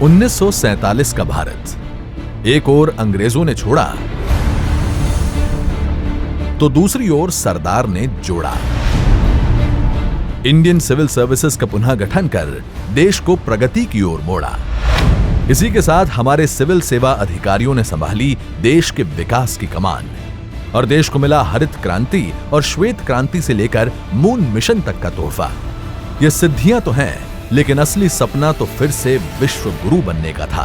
1947 का भारत, एक ओर अंग्रेजों ने छोड़ा तो दूसरी ओर सरदार ने जोड़ा। इंडियन सिविल सर्विसेज का पुनः गठन कर देश को प्रगति की ओर मोड़ा। इसी के साथ हमारे सिविल सेवा अधिकारियों ने संभाली देश के विकास की कमान और देश को मिला हरित क्रांति और श्वेत क्रांति से लेकर मून मिशन तक का तोहफा। ये सिद्धियां तो हैं, लेकिन असली सपना तो फिर से विश्व गुरु बनने का था।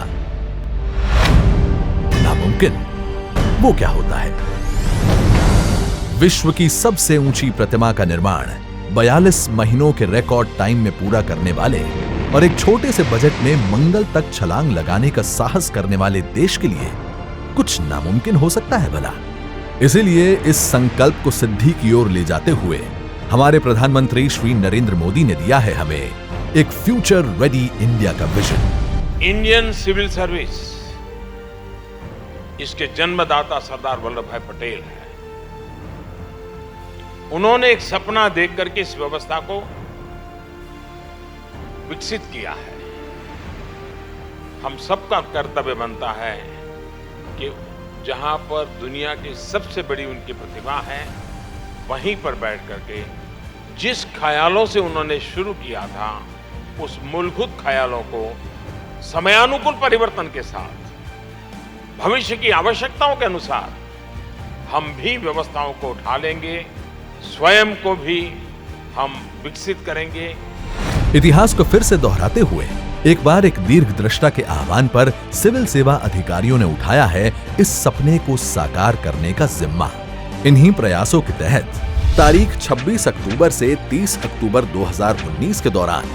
नामुमकिन वो क्या होता है? विश्व की सबसे ऊंची प्रतिमा का निर्माण 42 महीनों के रिकॉर्ड टाइम में पूरा करने वाले और एक छोटे से बजट में मंगल तक छलांग लगाने का साहस करने वाले देश के लिए कुछ नामुमकिन हो सकता है भला? इसीलिए इस संकल्प को सिद्धि की ओर ले जाते हुए हमारे प्रधानमंत्री श्री नरेंद्र मोदी ने दिया है हमें एक फ्यूचर रेडी इंडिया का विजन। इंडियन सिविल सर्विस इसके जन्मदाता सरदार वल्लभ भाई पटेल है। उन्होंने एक सपना देख करके इस व्यवस्था को विकसित किया है। हम सबका कर्तव्य बनता है कि जहां पर दुनिया की सबसे बड़ी उनकी प्रतिभा है, वहीं पर बैठ करके जिस ख्यालों से उन्होंने शुरू किया था, उस मूलभूत ख्यालों को समयानुकूल परिवर्तन के साथ भविष्य की आवश्यकताओं के अनुसार हम भी व्यवस्थाओं को उठा लेंगे, स्वयं को भी हम विकसित करेंगे। इतिहास को फिर से दोहराते हुए एक बार एक दीर्घदृष्टा के आह्वान पर सिविल सेवा अधिकारियों ने उठाया है इस सपने को साकार करने का जिम्मा। इन्हीं प्रयासों के तहत तारीख 26 अक्टूबर से 30 अक्टूबर 2019 के दौरान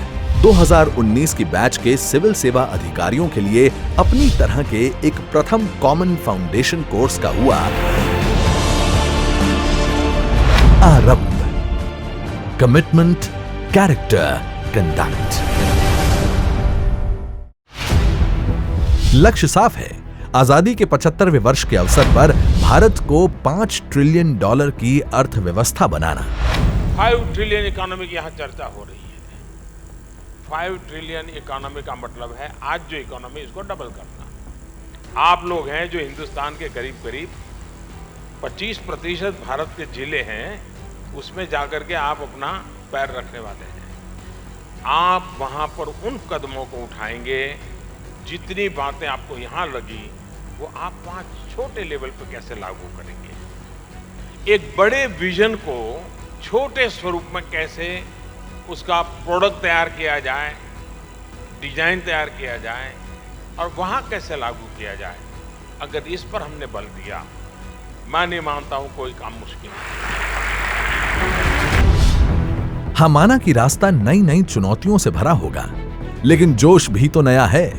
2019 की बैच के सिविल सेवा अधिकारियों के लिए अपनी तरह के एक प्रथम कॉमन फाउंडेशन कोर्स का हुआ आरंभ। Commitment, character, conduct. लक्ष्य साफ है, आजादी के 75वें वर्ष के अवसर पर भारत को $5 ट्रिलियन की अर्थव्यवस्था बनाना। 5 ट्रिलियन इकोनॉमी की यहाँ चर्चा हो रही है। 5 ट्रिलियन इकोनॉमी का मतलब है आज जो इकोनॉमी इसको डबल करना। आप लोग हैं जो हिंदुस्तान के करीब करीब 25% भारत के जिले हैं, उसमें जाकर के आप अपना पैर रखने वाले हैं। आप वहां पर उन कदमों को उठाएंगे, जितनी बातें आपको यहां लगी वो आप वहां छोटे लेवल पर कैसे लागू करेंगे। एक बड़े विजन को छोटे स्वरूप में कैसे उसका प्रोडक्ट तैयार किया जाए, डिजाइन तैयार किया जाए और वहां कैसे लागू किया जाए। अगर इस पर हमने बल दिया, मैं नहीं मानता हूं कोई काम मुश्किल नहीं। हाँ, माना कि रास्ता नई नई चुनौतियों से भरा होगा, लेकिन जोश भी तो नया है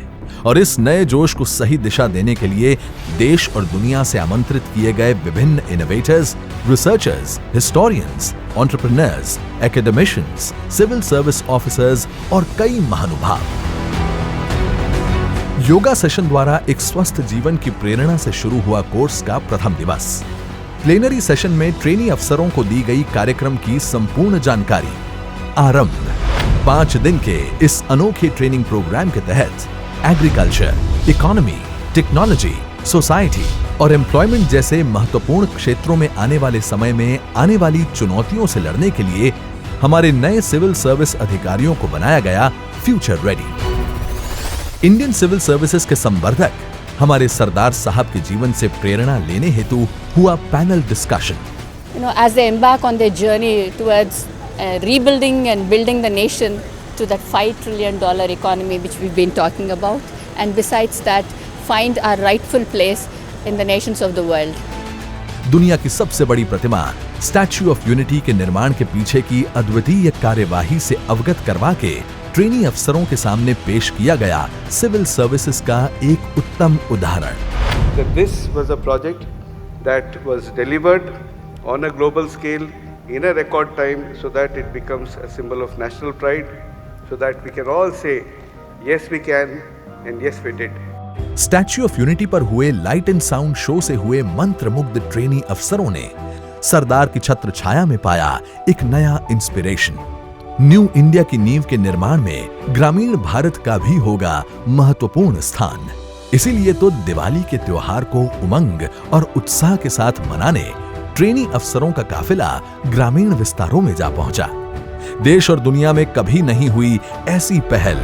और इस नए जोश को सही दिशा देने के लिए देश और दुनिया से आमंत्रित किए गए विभिन्न innovators, researchers, historians, entrepreneurs, academicians, civil service officers और कई महानुभाव। योगा सेशन द्वारा एक स्वस्थ जीवन की प्रेरणा से शुरू हुआ कोर्स का प्रथम दिवस। प्लेनरी सेशन में ट्रेनी अफसरों को दी गई कार्यक्रम की संपूर्ण जानकारी। आरंभ। 5 दिन के इस अनोखे ट्रेनिंग प्रोग्राम के तहत एग्रीकल्चर, इकोनॉमी, टेक्नोलॉजी, सोसाइटी और एम्प्लॉयमेंट जैसे महत्वपूर्ण क्षेत्रों में आने वाले समय में आने वाली चुनौतियों से लड़ने के लिए हमारे नए सिविल सर्विस अधिकारियों को बनाया गया future ready. Indian civil services के संवर्धक हमारे सरदार साहब के जीवन से प्रेरणा लेने हेतु हुआ panel discussion. As they embark on their journey towards rebuilding and building the nation to that $5 trillion economy which we've been talking about, and besides that, find our rightful place in the nations of the world. दुनिया की सबसे बड़ी प्रतिमा statue of unity के निर्माण के पीछे की अद्वितीय कार्यवाही से अवगत करवा के ट्रेनी अफसरों के सामने पेश किया गया सिविल सर्विसेज का एक उत्तम उदाहरण। This was a project that was delivered on a global scale in a record time so that it becomes a symbol of national pride, so that we can all say yes we can and yes we did. Statue of unity पर हुए light and sound show से हुए मंत्रमुग्ध trainee अफसरों ने सरदार की छत्र छाया में पाया एक नया इंस्पिरेशन। न्यू इंडिया की नींव के निर्माण में ग्रामीण भारत का भी होगा महत्वपूर्ण स्थान। इसीलिए तो दिवाली के त्योहार को उमंग और उत्साह के साथ मनाने ट्रेनी अफसरों का काफिला ग्रामीण विस्तारों में जा पहुंचा। देश और दुनिया में कभी नहीं हुई ऐसी पहल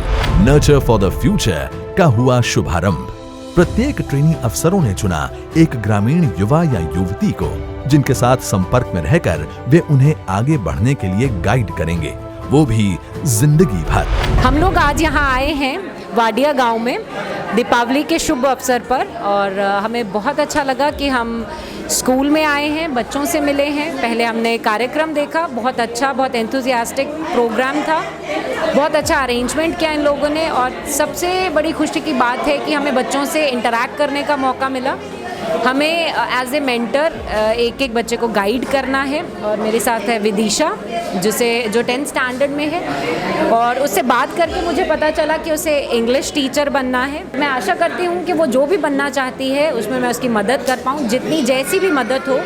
नर्चर फॉर द फ्यूचर का हुआ शुभारंभ। प्रत्येक ट्रेनी अफसरों ने चुना एक ग्रामीण युवा या युवती को, जिनके साथ संपर्क में रहकर वे उन्हें आगे बढ़ने के लिए गाइड करेंगे, वो भी जिंदगी भर। हम लोग आज यहाँ आए हैं वाडिया गांव में दीपावली के शुभ अवसर पर, और हमें बहुत अच्छा लगा कि हम स्कूल में आए हैं, बच्चों से मिले हैं। पहले हमने कार्यक्रम देखा, बहुत अच्छा, बहुत एंथुसियास्टिक प्रोग्राम था, बहुत अच्छा अरेंजमेंट किया इन लोगों ने, और सबसे बड़ी खुशी की बात है कि हमें बच्चों से इंटरैक्ट करने का मौका मिला। हमें एज ए मेंटर एक एक बच्चे को गाइड करना है, और मेरे साथ है विदिशा जो 10th स्टैंडर्ड में है, और उससे बात करके मुझे पता चला कि उसे इंग्लिश टीचर बनना है। मैं आशा करती हूँ कि वो जो भी बनना चाहती है उसमें मैं उसकी मदद कर पाऊँ, जितनी जैसी भी मदद हो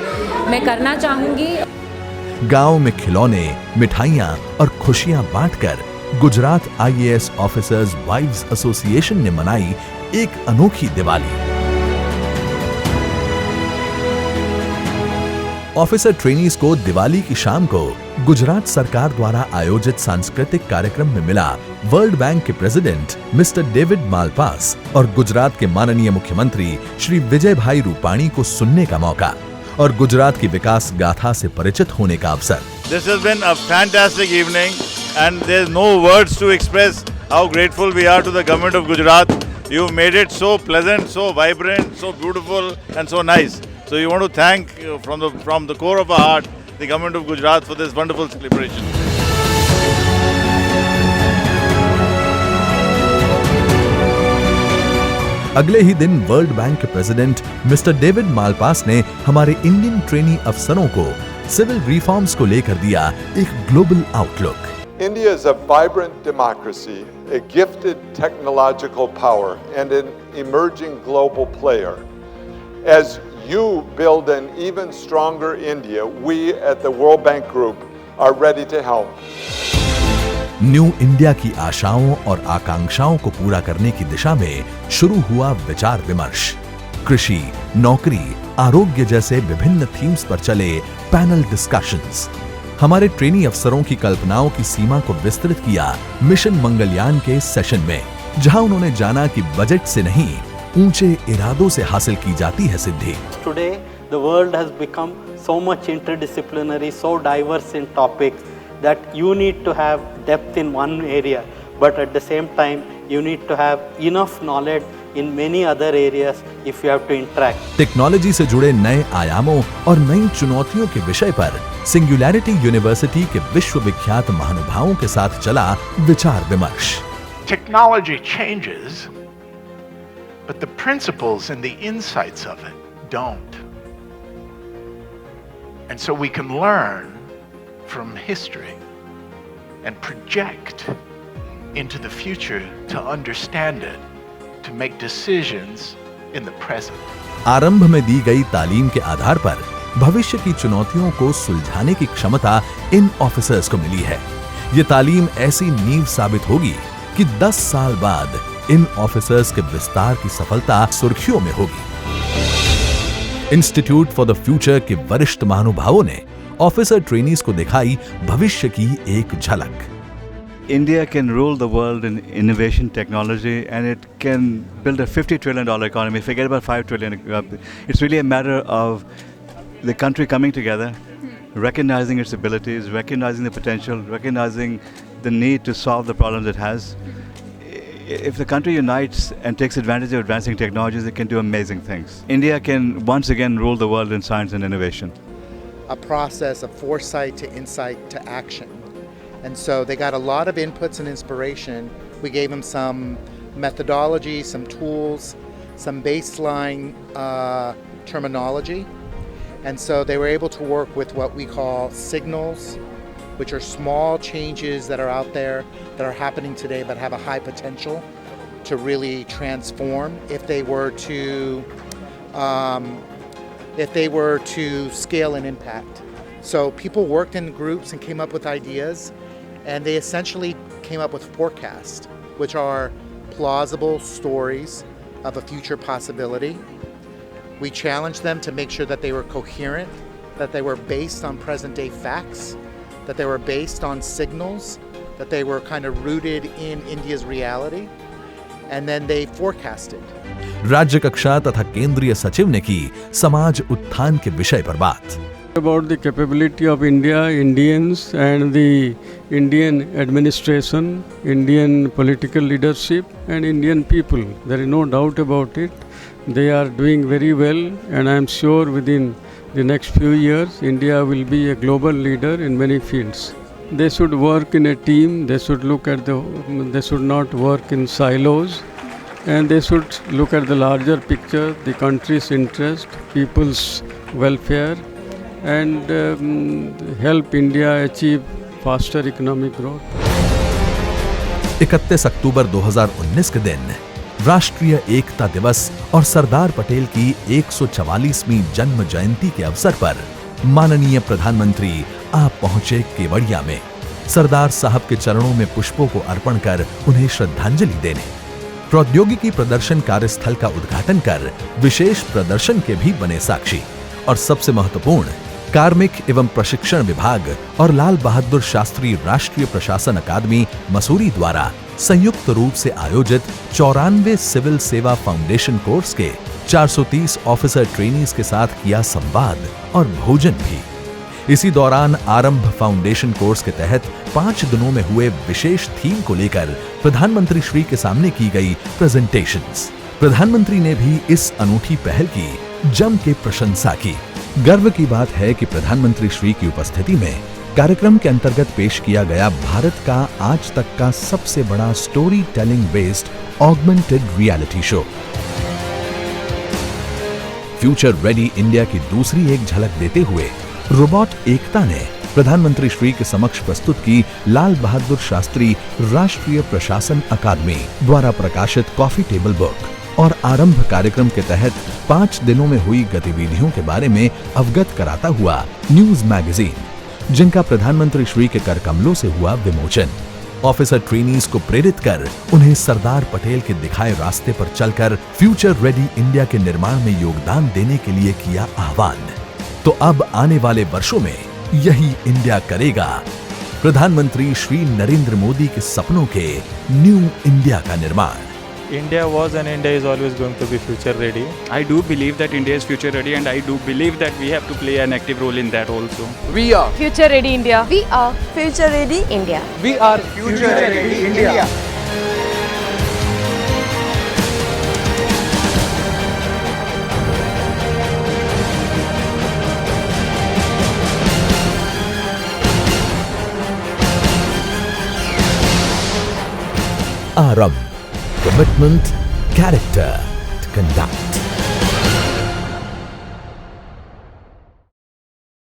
मैं करना चाहूँगी। गांव में खिलौने, मिठाइयां और खुशियां बांटकर Gujarat IAS officers wives association ने मनाई एक अनोखी दिवाली। ऑफिसर ट्रेनीज को दिवाली की शाम को गुजरात सरकार द्वारा आयोजित सांस्कृतिक कार्यक्रम में मिला वर्ल्ड बैंक के प्रेसिडेंट मिस्टर डेविड मालपास और गुजरात के माननीय मुख्यमंत्री श्री विजय भाई रूपाणी को सुनने का मौका और गुजरात की विकास गाथा से परिचित होने का अवसर। This has been a fantastic evening and there's no words to express how grateful we are to the government of Gujarat. You made it so pleasant, so vibrant, so beautiful and so nice. So you want to thank from the core of our heart the government of Gujarat for this wonderful celebration. अगले ही दिन world bank के president mister David Malpass ने हमारे Indian trainee अफसरों को civil reforms को लेकर दिया एक global outlook. India is a vibrant democracy, a gifted technological power, and an emerging global player. As you build an even stronger India, we at the World Bank Group are ready to help. New India की आशाओं और आकांक्षाओं को पूरा करने की दिशा में शुरू हुआ विचार विमर्श। कृषि, नौकरी, आरोग्य जैसे विभिन्न थीम्स पर चले पैनल डिस्कशंस। हमारे ट्रेनी अफसरों की कल्पनाओं की सीमा को विस्तृत किया मिशन मंगलयान के सेशन में, जहां उन्होंने जाना कि बजट से नहीं ऊंचे इरादों से हासिल की जाती है सिद्धि। Today the world has become so much interdisciplinary, so diverse in topics that you need to have depth in one area, but at the same time you need to have enough knowledge in many other areas if you have to interact. Technology से जुड़े नए आयामों और नई चुनौतियों के विषय पर सिंगुलैरिटी यूनिवर्सिटी के विश्वविख्यात महानुभावों के साथ चला विचार विमर्श। Technology changes, but the principles and the insights of it don't. And so we can learn from history and project into the future to understand it, to make decisions in the present. आरंभ में दी गई तालीम के आधार पर भविष्य की चुनौतियों को सुलझाने की क्षमता इन ऑफिसर्स को मिली है। ये तालीम ऐसी नींव साबित होगी कि 10 साल बाद इन ऑफिसर्स के विस्तार की सफलता सुर्खियों में होगी। इंस्टीट्यूट फॉर द फ्यूचर के वरिष्ठ महानुभावों ने ऑफिसर ट्रेनीज को दिखाई भविष्य की एक झलक। India can rule the world in innovation technology, and it can build a $50 trillion economy. Forget about $5 trillion. It's really a matter of the country coming together, recognizing its abilities, recognizing the potential, recognizing the need to solve the problems it has. If the country unites and takes advantage of advancing technologies, it can do amazing things. India can once again rule the world in science and innovation. A process of foresight to insight to action. And so they got a lot of inputs and inspiration. We gave them some methodology, some tools, some baseline terminology. And so they were able to work with what we call signals, which are small changes that are out there that are happening today but have a high potential to really transform if they were to scale and impact. So people worked in groups and came up with ideas, And they essentially came up with forecasts, which are plausible stories of a future possibility. We challenged them to make sure that they were coherent, that they were based on present day facts, that they were based on signals, that they were kind of rooted in India's reality, and then they forecasted. राज्य कक्षा तथा केंद्रीय सचिव ने की समाज उत्थान के विषय पर बात। About the capability of India, Indians and the Indian administration, Indian political leadership and Indian people. There is no doubt about it. They are doing very well, and I am sure within the next few years India will be a global leader in many fields. They should work in a team, they should not work in silos, and they should look at the larger picture, the country's interest, people's welfare, and help India achieve faster economic growth. 31 अक्टूबर 2019 के दिन राष्ट्रीय एकता दिवस और सरदार पटेल की 144वीं जन्म जयंती के अवसर पर माननीय प्रधानमंत्री आप पहुंचे केवड़िया में सरदार साहब के चरणों में पुष्पों को अर्पण कर उन्हें श्रद्धांजलि देने, प्रौद्योगिकी प्रदर्शन कार्यस्थल का उद्घाटन कर विशेष प्रदर्शन के भी बने साक्षी, और सबसे महत्वपूर्ण कार्मिक एवं प्रशिक्षण विभाग और लाल बहादुर शास्त्री राष्ट्रीय प्रशासन अकादमी मसूरी द्वारा संयुक्त रूप से आयोजित 94 सिविल सेवा फाउंडेशन कोर्स के 430 ऑफिसर ट्रेनीज के साथ किया संवाद और भोजन भी। इसी दौरान आरंभ फाउंडेशन कोर्स के तहत 5 दिनों में हुए विशेष थीम को लेकर प्रधानमंत्री श्री के सामने की गई प्रेजेंटेशंस। प्रधानमंत्री ने भी इस अनूठी पहल की जम के प्रशंसा की। गर्व की बात है कि प्रधानमंत्री श्री की उपस्थिति में कार्यक्रम के अंतर्गत पेश किया गया भारत का आज तक का सबसे बड़ा story telling based augmented reality show future ready India की दूसरी एक झलक देते हुए रोबोट एकता ने प्रधानमंत्री श्री के समक्ष प्रस्तुत की लाल बहादुर शास्त्री राष्ट्रीय प्रशासन अकादमी द्वारा प्रकाशित कॉफी टेबल बुक और आरंभ कार्यक्रम के तहत 5 दिनों में हुई गतिविधियों के बारे में अवगत कराता हुआ न्यूज मैगजीन, जिनका प्रधानमंत्री श्री के कर कमलों से हुआ विमोचन। ऑफिसर ट्रेनीज को प्रेरित कर उन्हें सरदार पटेल के दिखाए रास्ते पर चलकर फ्यूचर रेडी इंडिया के निर्माण में योगदान देने के लिए किया आह्वान। तो अब आने वाले वर्षों में यही इंडिया करेगा प्रधानमंत्री श्री नरेंद्र मोदी के सपनों के न्यू इंडिया का निर्माण। India was and India is always going to be future ready. I do believe that India is future ready, and I do believe that we have to play an active role in that also. We are future ready India. We are future ready India. We are future ready India. आरंभ, commitment, character to conduct.